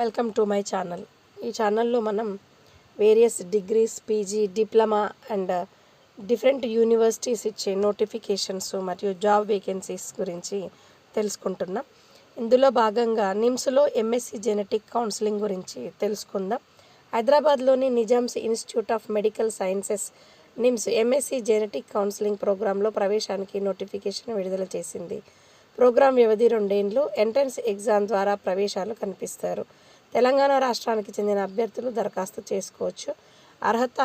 Welcome to my channel. ఈ ఛానల్లో మనం various degrees, PG, diploma and different universities ఇచ్చే నోటిఫికేషన్స్ మరియు జాబ్ వేకెన్సీస్ గురించి తెలుసుకుంటున్నాం. ఇందులో భాగంగా నిమ్స్లో ఎంఎస్సి జెనెటిక్ కౌన్సిలింగ్ గురించి తెలుసుకుందాం. హైదరాబాద్లోని Nizam's institute of medical sciences NIMS MSc genetic counselling ప్రోగ్రాంలో ప్రవేశానికి నోటిఫికేషన్ విడుదల చేసింది. ప్రోగ్రాం వ్యవధి 2 ఏళ్ళు. ఎంట్రన్స్ ఎగ్జామ్ ద్వారా ప్రవేశాలు కనిపిస్తారు. తెలంగాణ రాష్ట్రానికి చెందిన అభ్యర్థులు దరఖాస్తు చేసుకోవచ్చు. అర్హత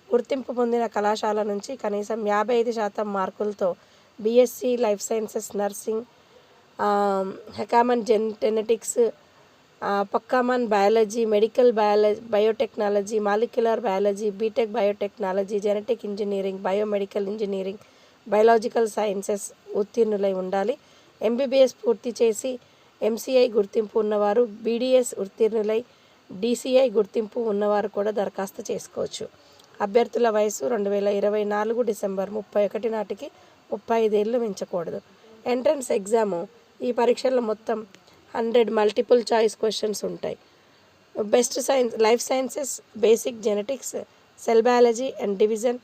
గుర్తింపు పొందిన కళాశాల నుంచి కనీసం 55% మార్కులతో బీఎస్సీ లైఫ్ సైన్సెస్, నర్సింగ్, హెకామన్ జెనెటిక్స్, పక్కామన్ biology, medical biotechnology, molecular biology, BTech biotechnology, genetic engineering, biomedical engineering, biological sciences ఉత్తీర్ణులై ఉండాలి. ఎంబీబీఎస్ పూర్తి చేసి ఎంసీఐ గుర్తింపు ఉన్నవారు, బీడీఎస్ ఉత్తీర్ణులై డీసీఐ గుర్తింపు ఉన్నవారు కూడా దరఖాస్తు చేసుకోవచ్చు. అభ్యర్థుల వయసు 2024 డిసెంబర్ 31 నాటికి 35 ఏళ్ళు మించకూడదు. ఎంట్రన్స్ ఎగ్జాము ఈ పరీక్షల్లో మొత్తం 100 మల్టిపుల్ చాయిస్ క్వశ్చన్స్ ఉంటాయి. Best science, life sciences, basic genetics, cell biology and division,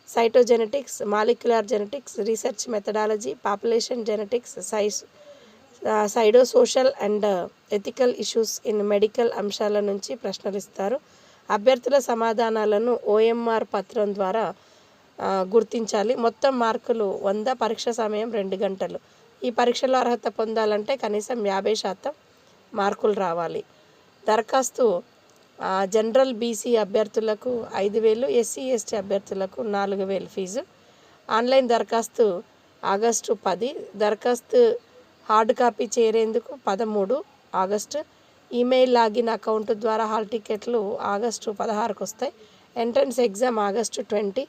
cytogenetics, molecular genetics, research methodology, population genetics, psycho social and ethical issues in medical అంశాల నుంచి ప్రశ్నలు ఇస్తారు. అభ్యర్థుల సమాధానాలను ఓఎంఆర్ పత్రం ద్వారా గుర్తించాలి. మొత్తం మార్కులు 100. పరీక్ష సమయం 2 గంటలు. ఈ పరీక్షలో అర్హత పొందాలంటే కనీసం 50% మార్కులు రావాలి. దరఖాస్తు జనరల్ బీసీ అభ్యర్థులకు 5,000, ఎస్సీ ఎస్టీ అభ్యర్థులకు 4,000 ఫీజు. ఆన్లైన్ దరఖాస్తు ఆగస్టు 10. దరఖాస్తు హార్డ్ కాపీ చేరేందుకు 13 ఆగస్టు. ఈమెయిల్ లాగిన్ అకౌంట్ ద్వారా హాల్ టికెట్లు ఆగస్టు 16కు వస్తాయి. ఎంట్రన్స్ ఎగ్జామ్ ఆగస్టు 20,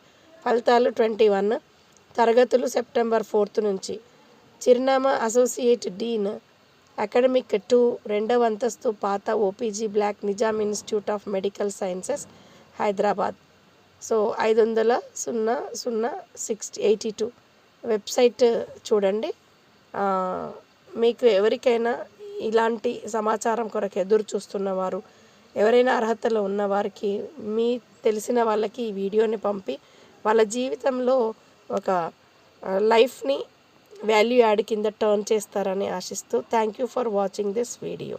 ఫలితాలు 21. తరగతులు సెప్టెంబర్ 4 నుంచి. చిరునామా అసోసియేట్ డీన్, అకాడమిక్ 2, 2వ అంతస్తు, పాత OPG block, Nizam institute of medical sciences, Hyderabad. So 500-00-82 website చూడండి. మీకు ఎవరికైనా ఇలాంటి సమాచారం కొరకు ఎదురు చూస్తున్నవారు, ఎవరైనా అర్హతలు ఉన్నవారికి, మీ తెలిసిన వాళ్ళకి ఈ వీడియోని పంపి వాళ్ళ జీవితంలో ఒక లైఫ్ని వాల్యూ యాడ్ కింద టర్న్ చేస్తారని ఆశిస్తూ thank you for watching this video.